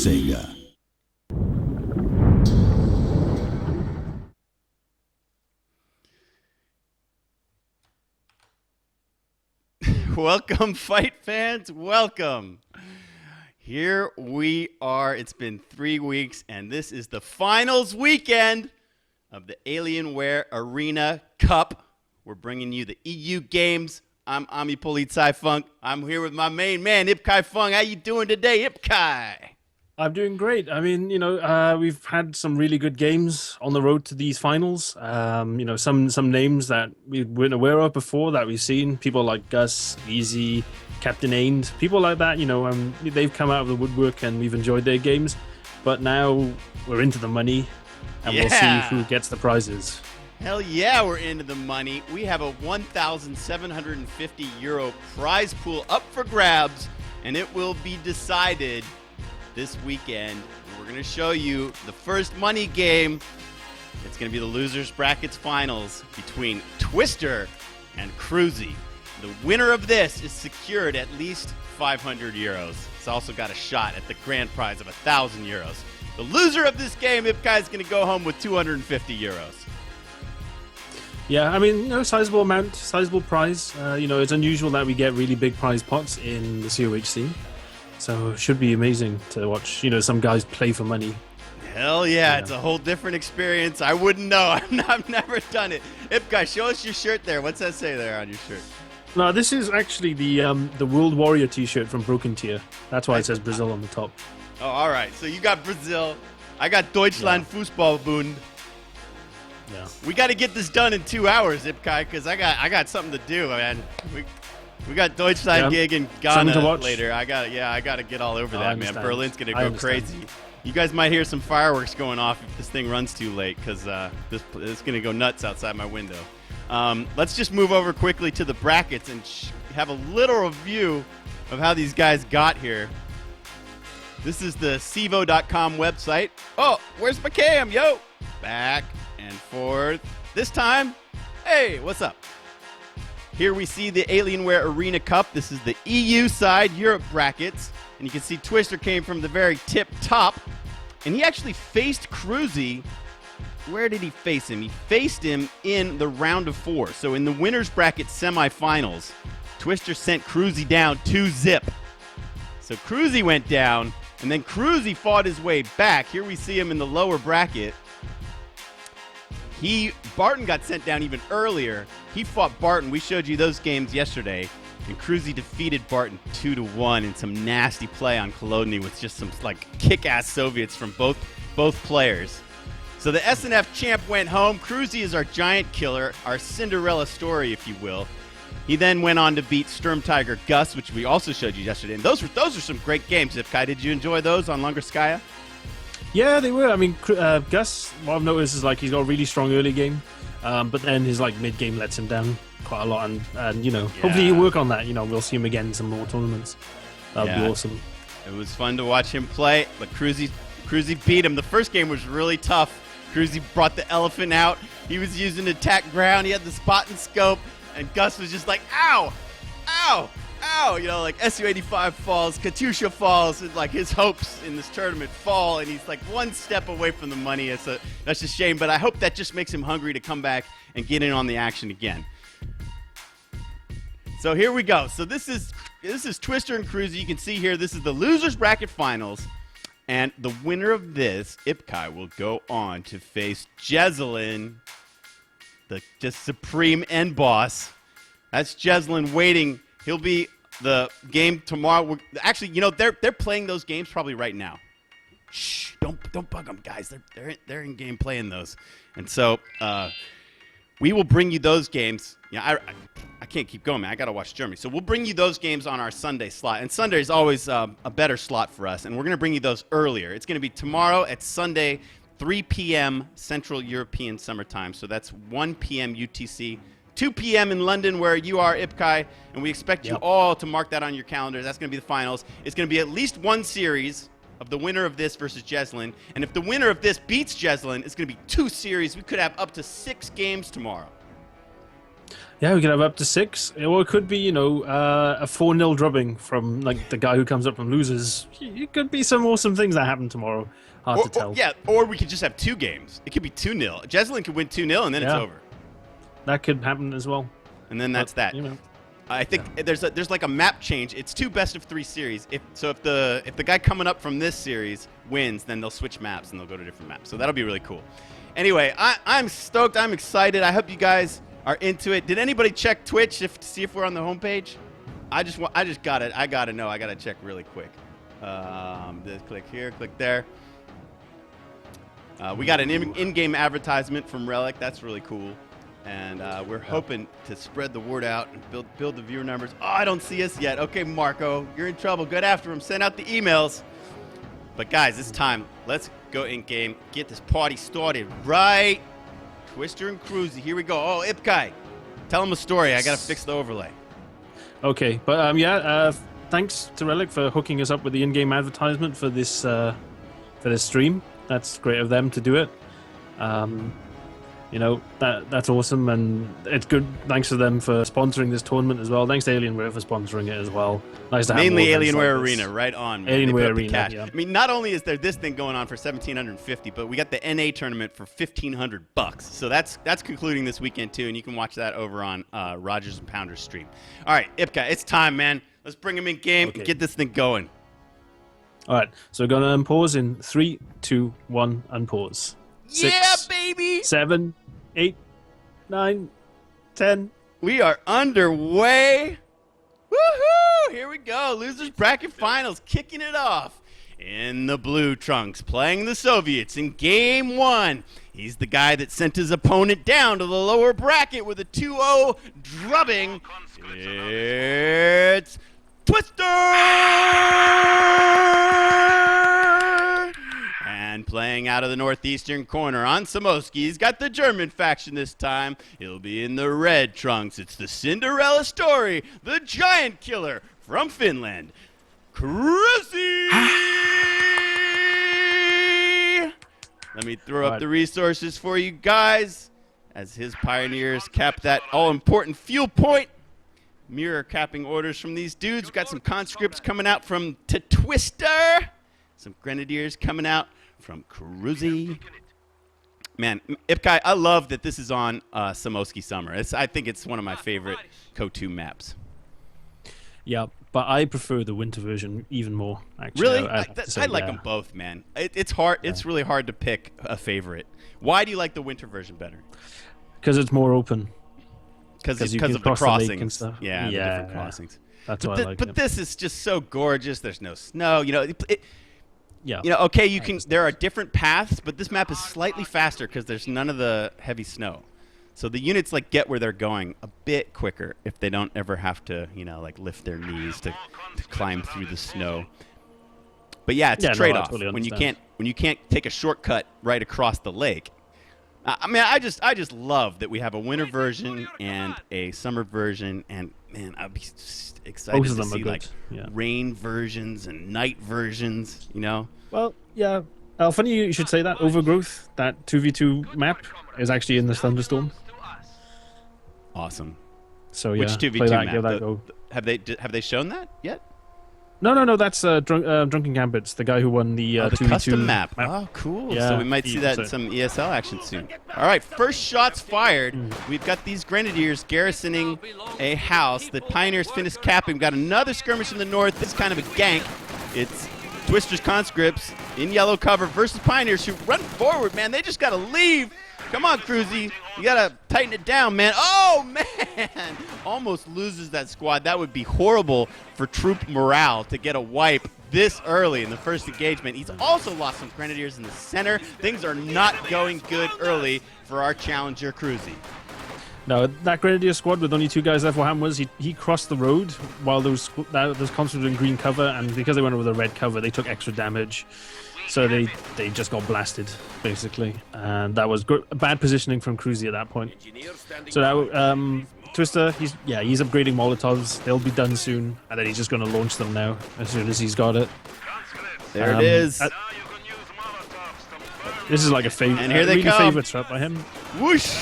Sega. Welcome, fight fans. Welcome. Here we are. It's been 3 weeks, and this is the finals weekend of the Alienware Arena Cup. We're bringing you the EU games. I'm Ami Politsai Funk. I'm here with my main man, Ipkai Funk. How you doing today, Ipkai? I'm doing great. I mean, we've had some really good games on the road to these finals. Some names that we weren't aware of before that we've seen. People like Gus, Easy, Captain Ained, people like that. They've come out of the woodwork and we've enjoyed their games. But now we're into the money, and we'll see who gets the prizes. Hell yeah, we're into the money. We have a 1,750 euro prize pool up for grabs, and it will be decided this weekend. We're going to show you the first money game. It's going to be the losers brackets finals between Twister and Cruzzi. The winner of this is secured at least 500 euros. It's also got a shot at the grand prize of 1,000 euros. The loser of this game, Ipkai, is going to go home with 250 euros. Yeah, I mean, sizable amount, sizable prize. It's unusual that we get really big prize pots in the COHC. So it should be amazing to watch, some guys play for money. Hell yeah, it's a whole different experience. I wouldn't know. I've never done it. Ipkai, show us your shirt there. What's that say there on your shirt? No, this is actually the World Warrior t-shirt from Broken Tier. That's why it says Brazil on the top. Oh, all right. So you got Brazil. I got Deutschland Fußballbund. Yeah. We got to get this done in 2 hours, Ipkai, because I got something to do, man. We got Deutschland gig in Ghana later. I got to get all over that, man. Berlin's gonna go crazy. You guys might hear some fireworks going off if this thing runs too late, because it's gonna go nuts outside my window. Let's just move over quickly to the brackets and have a little review of how these guys got here. This is the Sivo.com website. Oh, where's my cam, yo? Back and forth. This time, hey, what's up? Here we see the Alienware Arena Cup. This is the EU side, Europe brackets. And you can see Twister came from the very tip top. And he actually faced Cruzzi. Where did he face him? He faced him in the round of 4. So in the winner's bracket semifinals, Twister sent Cruzzi down 2-0. So Cruzzi went down, and then Cruzzi fought his way back. Here we see him in the lower bracket. Barton got sent down even earlier. He fought Barton. We showed you those games yesterday. And Cruzzi defeated Barton 2-1 in some nasty play on Kolodny with just some kick-ass Soviets from both players. So the SNF champ went home. Cruzzi is our giant killer, our Cinderella story, if you will. He then went on to beat Sturm Tiger Gus, which we also showed you yesterday. And those are some great games, Ipkai. Did you enjoy those on Lungerskaya? Yeah, they were. I mean, Gus, what I've noticed is he's got a really strong early game, but then his mid-game lets him down quite a lot, and hopefully he'll work on that. We'll see him again in some more tournaments. That'd be awesome. It was fun to watch him play, but Cruzzi beat him. The first game was really tough. Cruzzi brought the elephant out. He was using attack ground. He had the spot and scope, and Gus was just like, ow, ow, ow, SU-85 falls, Katusha falls, and his hopes in this tournament fall, and he's one step away from the money. That's a shame, but I hope that just makes him hungry to come back and get in on the action again. So here we go. So this is Twister and Cruzzi. You can see here, this is the losers bracket finals, and the winner of this, Ipkai, will go on to face Jezelin, the just supreme end boss. That's Jezelin waiting. He'll be the game tomorrow. Actually, they're playing those games probably right now. Shh! Don't bug them, guys. They're in game playing those, and so we will bring you those games. I can't keep going, man. I gotta watch Germany. So we'll bring you those games on our Sunday slot, and Sunday is always a better slot for us. And we're gonna bring you those earlier. It's gonna be tomorrow at Sunday, 3 p.m. Central European Summer Time. So that's 1 p.m. UTC. 2 p.m. in London, where you are, Ipkai, and we expect you all to mark that on your calendars. That's going to be the finals. It's going to be at least one series of the winner of this versus Jezelin, and if the winner of this beats Jezelin, it's going to be 2 series. We could have up to 6 games tomorrow. Yeah, we could have up to 6. Or it could be, you know, a 4-0 drubbing from like the guy who comes up from losers. It could be some awesome things that happen tomorrow. Hard to tell. Or we could just have 2 games. It could be 2-0. Jeslyn could win 2-0 and then it's over. That could happen as well. And then that's that. You know. I think there's like a map change. It's 2 best-of-3 series. If the guy coming up from this series wins, then they'll switch maps and they'll go to different maps. So that'll be really cool. Anyway, I'm stoked. I'm excited. I hope you guys are into it. Did anybody check Twitch to see if we're on the homepage? I just got it. I gotta know. I gotta check really quick. Just click here, click there. We got an in-game advertisement from Relic. That's really cool. And we're hoping to spread the word out and build the viewer numbers. Oh, I don't see us yet. Okay, Marco, you're in trouble. Get after him. Send out the emails. But guys, it's time. Let's go in-game. Get this party started. Right. Twister and Cruzzi. Here we go. Oh, Ipkai. Tell him a story. I got to fix the overlay. Okay. But, thanks to Relic for hooking us up with the in-game advertisement for this stream. That's great of them to do it. You know, that's awesome, and it's good. Thanks to them for sponsoring this tournament as well. Thanks to Alienware for sponsoring it as well. Nice to have mainly Alienware Arena, right on. Man. Alienware Arena, yeah. I mean, not only is there this thing going on for $1,750, but we got the NA tournament for $1,500. So that's concluding this weekend too, and you can watch that over on Rogers and Pounders stream. All right, Ipka, it's time, man. Let's bring him in game and get this thing going. All right, so we're gonna unpause in 3, 2, 1, unpause. 6, baby. 7, 8, 9, 10. We are underway. Woohoo! Here we go. Losers bracket finals, kicking it off. In the blue trunks, playing the Soviets in game 1. He's the guy that sent his opponent down to the lower bracket with a 2-0 drubbing. It's Twister! And playing out of the northeastern corner on Samoski, he's got the German faction this time. He'll be in the red trunks. It's the Cinderella story, the giant killer from Finland, Cruzzi! Let me throw up the resources for you guys as his pioneers cap that all-important fuel point. Mirror capping orders from these dudes. We've got some conscripts coming out from Twister. Some grenadiers coming out from Cruzzi. Man, Ipkai, I love that this is on Samoski Summer. I think it's one of my favorite KO2 maps. Yeah, but I prefer the winter version even more, actually. Really? I like them both, man. It's hard. Yeah. It's really hard to pick a favorite. Why do you like the winter version better? Because it's more open. Because of the crossings and stuff. Yeah, the different crossings. That's why I like it. But this is just so gorgeous. There's no snow. You know, yeah. You know, okay, you can. There are different paths, but this map is slightly faster because there's none of the heavy snow. So the units like get where they're going a bit quicker if they don't ever have to, you know, like lift their knees to climb through the snow. But yeah, it's a trade-off when you can't take a shortcut right across the lake. I mean, I just love that we have a winter version and a summer version, and man, I'd be just excited to see like rain versions and night versions. You know? Well, yeah. Funny you should say that. Overgrowth, that 2v2 map, is actually in this thunderstorm. Awesome. So yeah, which 2v2 map? Have they shown that yet? No, that's Drunken Gambits, the guy who won the 2v2 custom map. Oh, cool. Yeah, so we might see that in some ESL action soon. All right, first shots fired. We've got these Grenadiers garrisoning a house. The Pioneers finished capping. We've got another skirmish in the north. This is kind of a gank. It's Twister's conscripts in yellow cover versus Pioneers who run forward, man. They just got to leave. Come on, Cruzzi. You got to tighten it down, man. Oh, man. Almost loses that squad. That would be horrible for troop morale to get a wipe this early in the first engagement. He's also lost some Grenadiers in the center. Things are not going good early for our challenger, Cruzzi. No, that Grenadier squad with only 2 guys left, what happened was he crossed the road while those conscripts were in green cover, and because they went over the red cover, they took extra damage. So they just got blasted, basically. And that was bad positioning from Cruzzi at that point. So now, Twister, he's upgrading Molotovs. They'll be done soon, and then he's just going to launch them now as soon as he's got it. There it is. This is like a favorite. And here they come. Favorite strat by him. Whoosh!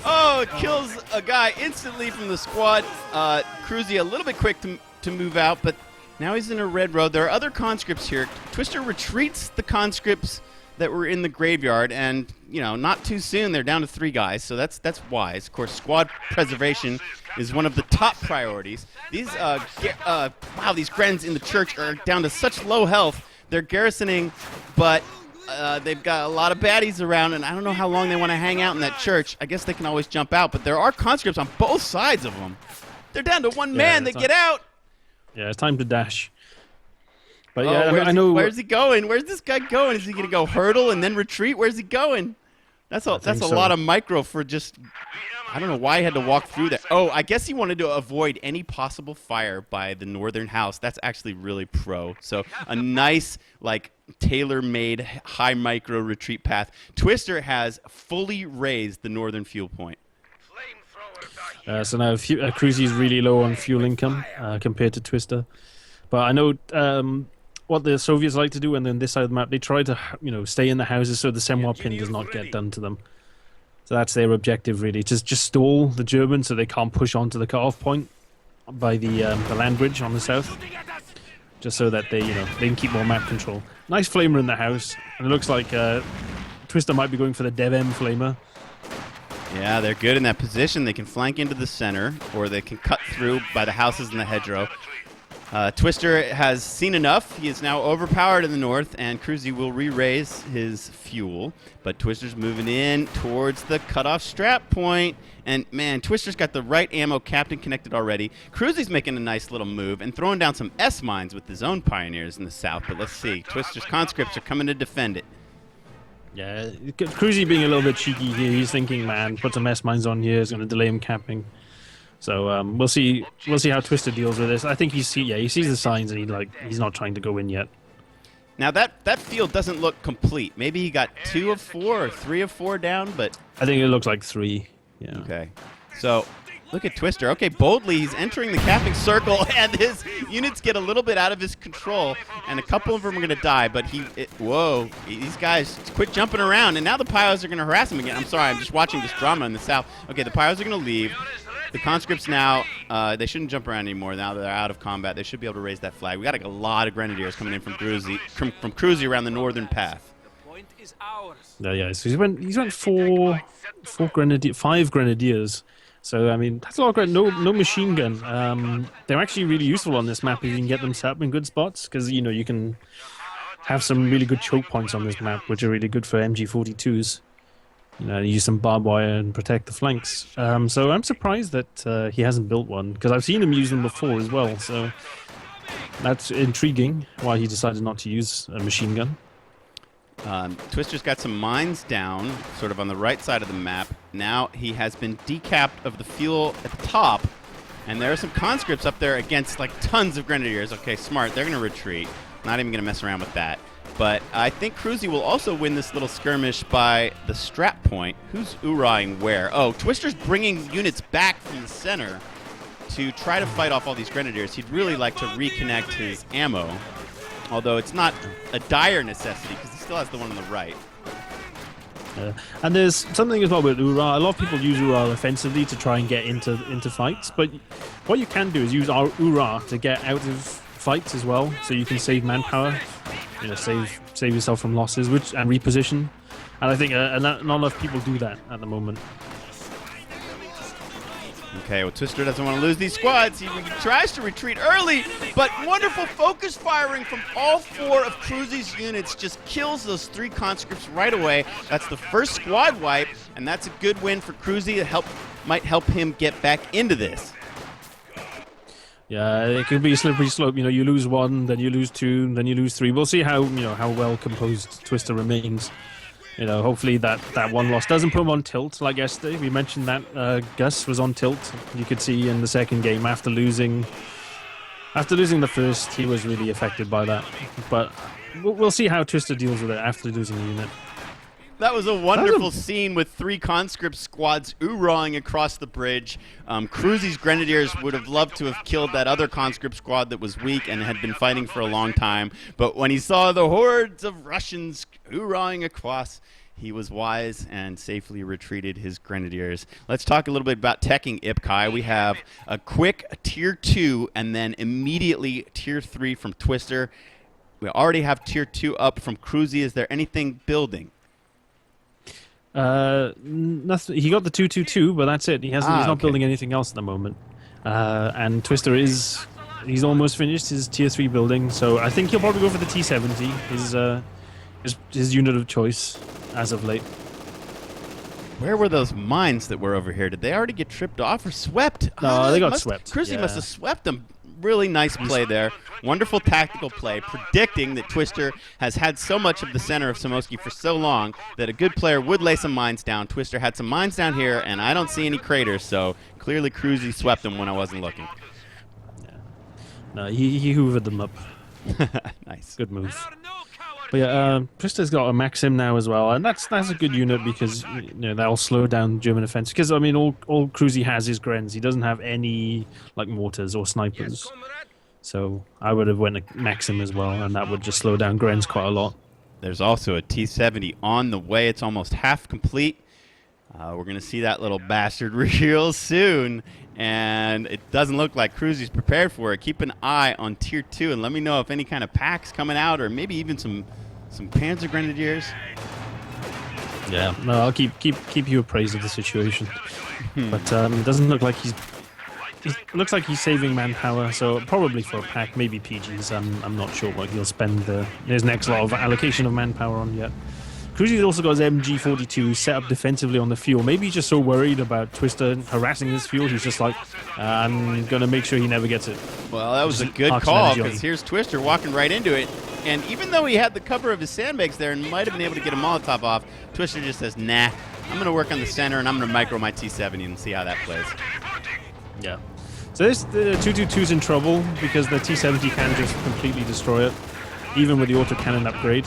Oh, it kills a guy instantly from the squad. Cruzzi a little bit quick to move out, but now he's in a red road. There are other conscripts here. Twister retreats the conscripts that were in the graveyard, and not too soon they're down to 3 guys, so that's wise. Of course, squad preservation is one of the top priorities. These these Grens in the church are down to such low health. They're garrisoning, but they've got a lot of baddies around, and I don't know how long they want to hang out in that church. I guess they can always jump out, but there are conscripts on both sides of them. They're down to 1 man. They get out. Yeah, it's time to dash. But I know. Where's he going? Where's this guy going? Is he going to go hurdle and then retreat? Where's he going? That's a lot of micro for just. I don't know why he had to walk through that. Oh, I guess he wanted to avoid any possible fire by the northern house. That's actually really pro. So a nice, tailor-made high micro retreat path. Twister has fully raised the northern fuel point. So now Cruzzi is really low on fuel income compared to Twister. But I know what the Soviets like to do, and then this side of the map, they try to stay in the houses so the Semois pin does not get done to them. So that's their objective, really, to just stall the Germans so they can't push on to the cutoff point by the land bridge on the south, just so that they can keep more map control. Nice flamer in the house, and it looks like Twister might be going for the Dev-M flamer. Yeah, they're good in that position. They can flank into the center, or they can cut through by the houses in the hedgerow. Twister has seen enough. He is now overpowered in the north, and Cruzzi will re-raise his fuel. But Twister's moving in towards the cutoff strap point. And, man, Twister's got the right ammo captain connected already. Cruzzi's making a nice little move and throwing down some S-mines with his own pioneers in the south. But let's see. Twister's conscripts are coming to defend it. Yeah, Cruzzi being a little bit cheeky here. He's thinking, man, put some S-mines on here. It's going to delay him capping. So we'll see how Twister deals with this. I think he sees the signs, and he's not trying to go in yet. Now that field doesn't look complete. Maybe he got 2 of 4 or 3 of 4 down, but I think it looks like 3. Yeah. Okay. So look at Twister. Okay, boldly he's entering the capping circle, and his units get a little bit out of his control, and a couple of them are going to die. But these guys quit jumping around, and now the Pyos are going to harass him again. I'm sorry, I'm just watching this drama in the south. Okay, the Pyos are going to leave. The conscripts now, they shouldn't jump around anymore. Now that they're out of combat, they should be able to raise that flag. We got a lot of grenadiers coming in from Cruzzi around the northern path. Yeah. So he's went 5 grenadiers. So I mean, that's a lot of no machine gun. They're actually really useful on this map if you can get them set up in good spots, because you can have some really good choke points on this map, which are really good for MG42s. Use some barbed wire and protect the flanks. So I'm surprised that he hasn't built one, because I've seen him use them before as well. So that's intriguing why he decided not to use a machine gun. Twister's got some mines down, sort of on the right side of the map. Now he has been decapped of the fuel at the top, and there are some conscripts up there against tons of grenadiers. Okay, smart. They're going to retreat. Not even going to mess around with that. But I think Cruzzi will also win this little skirmish by the strap point. Who's oorahing where? Oh, Twister's bringing units back from the center to try to fight off all these grenadiers. He'd really like to reconnect his ammo, although it's not a dire necessity because he still has the one on the right. And there's something as well with Oorah. A lot of people use Oorah offensively to try and get into fights, but what you can do is use our Oorah to get out of fights as well, so you can save manpower. Save yourself from losses, and reposition. And I think not enough people do that at the moment. Okay, well, Twister doesn't want to lose these squads. He tries to retreat early, but wonderful focus firing from all 4 of Cruzzi's units just kills those 3 conscripts right away. That's the first squad wipe, and that's a good win for Cruzzi. It might help him get back into this. Yeah, it could be a slippery slope. You lose 1, then you lose 2, then you lose 3. We'll see how well composed Twister remains. Hopefully that one loss doesn't put him on tilt like yesterday. We mentioned that Gus was on tilt. You could see in the second game after losing the first, he was really affected by that. But we'll see how Twister deals with it after losing the unit. That was a wonderful scene with 3 conscript squads oorahing across the bridge. Cruzzi's grenadiers would have loved to have killed that other conscript squad that was weak and had been fighting for a long time. But when he saw the hordes of Russians oorahing across, He was wise and safely retreated his grenadiers. Let's talk a little bit about teching Ipkai. We have a quick tier 2 and then immediately tier 3 from Twister. We already have tier 2 up from Cruzzi. Is there anything building? Nothing. He got the 222, but that's it. He's not building anything else at the moment. And Twister he's almost finished his tier 3 building, so I think he'll probably go for the T70, his unit of choice as of late. Where were those mines that were over here? Did they already get tripped off or swept? No, they got swept. Cruzzi must have swept them. Really nice play there. Wonderful tactical play, predicting that Twister has had so much of the center of Samoski for so long that a good player would lay some mines down. Twister had some mines down here, and I don't see any craters, so clearly Cruzzi swept them when I wasn't looking. Yeah. No, he hoovered them up. Nice. Good move. But yeah, Twister's got a Maxim now as well, and that's a good unit because that'll slow down German offense. Because I mean, all Cruzzi has is Grens. He doesn't have any like mortars or snipers. So I would have went a Maxim as well, and that would just slow down Grens quite a lot. There's also a T70 on the way. It's almost half complete. We're going to see that little bastard real soon, and it doesn't look like Cruzzi's prepared for it. Keep an eye on tier 2, and let me know if any kind of packs coming out, or maybe even some Panzer Grenadiers. Yeah, no, I'll keep you appraised of the situation. But it doesn't look like it looks like he's saving manpower, so probably for a pack, maybe PGs. I'm not sure what he'll spend his next lot of allocation of manpower on yet. Cruzzi's also got his MG42 set up defensively on the fuel. Maybe he's just so worried about Twister harassing his fuel, he's just like, I'm going to make sure he never gets it. Well, that was a good call, because here's Twister walking right into it. And even though he had the cover of his sandbags there and might have been able to get a Molotov off, Twister just says, nah, I'm going to work on the center and I'm going to micro my T70 and see how that plays. Yeah. So the 222's in trouble because the T70 can just completely destroy it, even with the autocannon upgrade.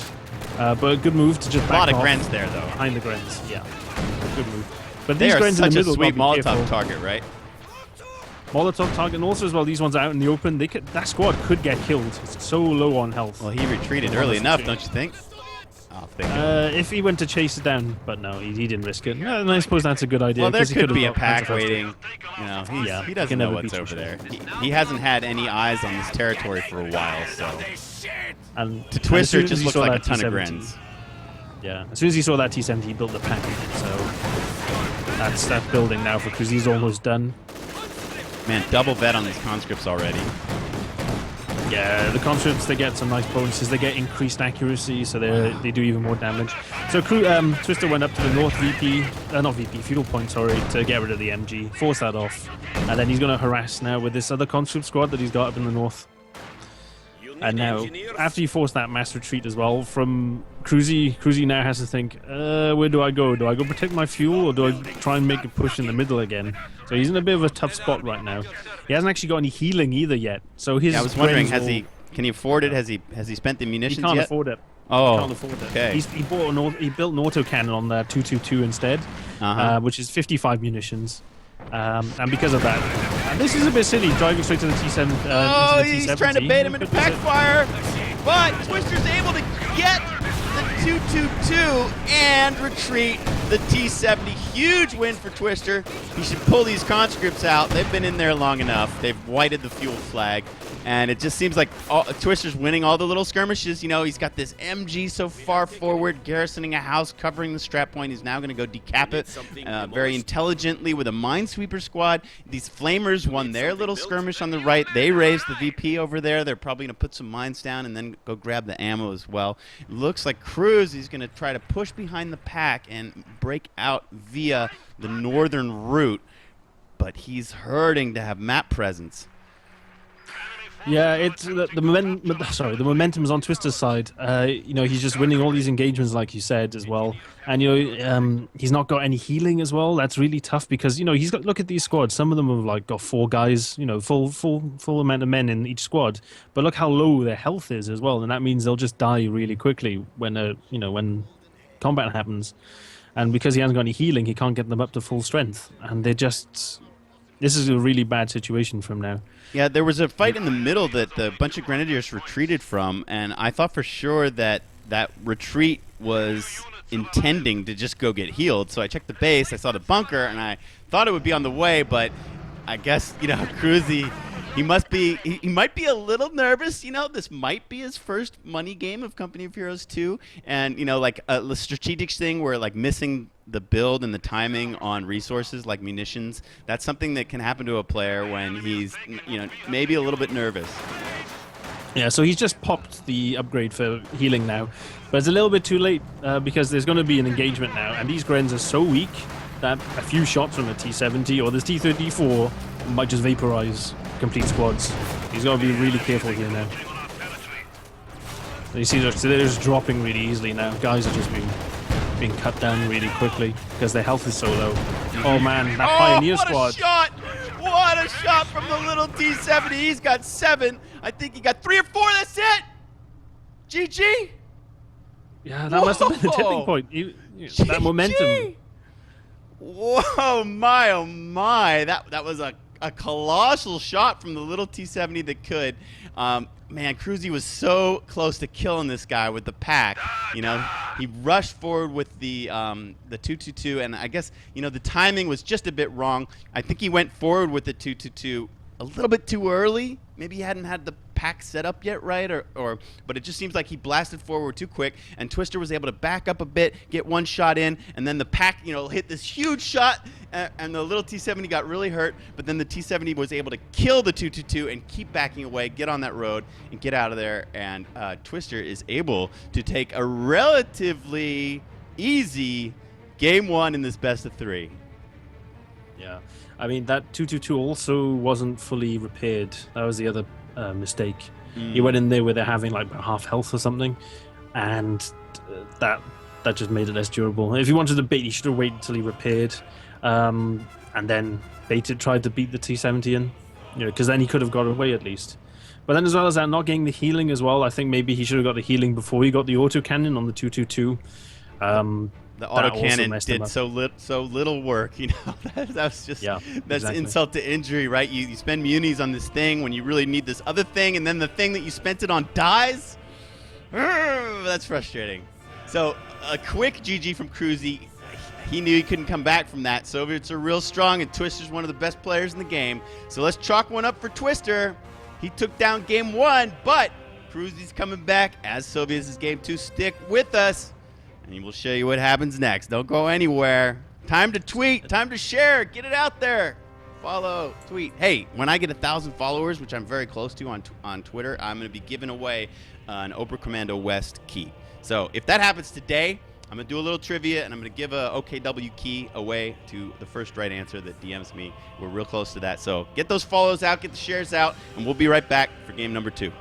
But a good move to just back off. A lot of Grens there, though. Behind the Grens, yeah. Good move. But they these are Grens such in the a middle, sweet Molotov target, right? Molotov target, and also as well, these ones out in the open, that squad could get killed. It's so low on health. Well, he retreated early enough, don't you think? If he went to chase it down, but no, he didn't risk it. And I suppose that's a good idea. Well, there could be a pack waiting. He doesn't know what's over there. He hasn't had any eyes on this territory for a while, so. And to Twister, it just looks like a ton of Grens. Yeah, as soon as he saw that T70, he built the pack. So that's that building now for Cruzzi. He's almost done. Man, double vet on these conscripts already. Yeah, the conscripts, they get some nice bonuses. They get increased accuracy, so they do even more damage. So Twister went up to the north fuel point, to get rid of the MG, force that off, and then he's going to harass now with this other conscript squad that he's got up in the north. And now, after you force that mass retreat as well from Cruzzi now has to think, where do I go? Do I go protect my fuel, or do I try and make a push in the middle again? So he's in a bit of a tough spot right now. He hasn't actually got any healing either yet. So I was wondering, can he afford it? Has he spent the munitions yet? He can't afford it. Oh, he can't afford it. Okay. He built an autocannon on the 222 instead, which is 55 munitions. And because of that, and this is a bit silly, driving straight to the T7. He's trying to bait him into backfire, but Twister's able to get the 222 and retreat the T70. Huge win for Twister. He should pull these conscripts out. They've been in there long enough. They've whited the fuel flag. And it just seems like Twister's winning all the little skirmishes. He's got this MG so far forward, garrisoning a house, covering the strap point. He's now going to go decap it very intelligently with a minesweeper squad. These flamers won their little skirmish on the right. They raised the VP over there. They're probably going to put some mines down and then go grab the ammo as well. It looks like Cruzzi's going to try to push behind the pack and break out via the northern route. But he's hurting to have map presence. Yeah, it's the momentum is on Twister's side. He's just winning all these engagements, like you said, as well. And he's not got any healing as well. That's really tough because he's got. Look at these squads. Some of them have got 4 guys. Full amount of men in each squad. But look how low their health is as well, and that means they'll just die really quickly when combat happens. And because he hasn't got any healing, he can't get them up to full strength. And they're just. This is a really bad situation for him now. Yeah, there was a fight in the middle that the bunch of Grenadiers retreated from, and I thought for sure that retreat was intending to just go get healed. So I checked the base, I saw the bunker, and I thought it would be on the way, but I guess, Cruzzi, he might be a little nervous. This might be his first money game of Company of Heroes 2. And, like a strategic thing where like missing the build and the timing on resources like munitions, that's something that can happen to a player when he's, maybe a little bit nervous. Yeah, so he's just popped the upgrade for healing now. But it's a little bit too late because there's going to be an engagement now. And these Grens are so weak that a few shots from a T-70 or this T-34 might just vaporize complete squads. He's got to be really careful here now. You see, they're just dropping really easily now. Guys are just being cut down really quickly because their health is so low. Oh man, that Pioneer squad. What a shot! What a shot from the little T-70. He's got 7. I think he got 3 or 4. That's it. GG. Yeah, that must have been the tipping point. That momentum. Whoa, my, oh my. That was a colossal shot from the little T-70 that could. Man, Cruzzi was so close to killing this guy with the pack. He rushed forward with the 222, and I guess, the timing was just a bit wrong. I think he went forward with the 222 a little bit too early. Maybe he hadn't had the pack set up yet right, but it just seems like he blasted forward too quick, and Twister was able to back up a bit, get one shot in, and then the pack, hit this huge shot, and the little T-70 got really hurt, but then the T-70 was able to kill the 222 and keep backing away, get on that road, and get out of there, and Twister is able to take a relatively easy game 1 in this best of 3. Yeah, I mean, that 222 also wasn't fully repaired. That was the other mistake. He went in there where they're having like half health or something, and that just made it less durable. If he wanted to bait, he should have waited until he repaired, and then tried to beat the T-70 in, because then he could have got away at least. But then as well as that, not getting the healing as well, I think maybe he should have got the healing before he got the autocannon on the 222. The autocannon did so little work, that was just, that's exactly. Insult to injury, right? You spend munis on this thing when you really need this other thing, and then the thing that you spent it on dies. That's frustrating. So a quick GG from Cruzzi. He knew he couldn't come back from that. Soviets are real strong, and Twister's one of the best players in the game. So let's chalk one up for Twister. He took down game 1, but Cruzzi's coming back as Soviets is game 2. Stick with us. And we'll show you what happens next. Don't go anywhere. Time to tweet. Time to share. Get it out there. Follow. Tweet. Hey, when I get 1,000 followers, which I'm very close to on Twitter, I'm going to be giving away an Oprah Commando West key. So if that happens today, I'm going to do a little trivia, and I'm going to give a OKW key away to the first right answer that DMs me. We're real close to that. So get those follows out. Get the shares out. And we'll be right back for game number 2.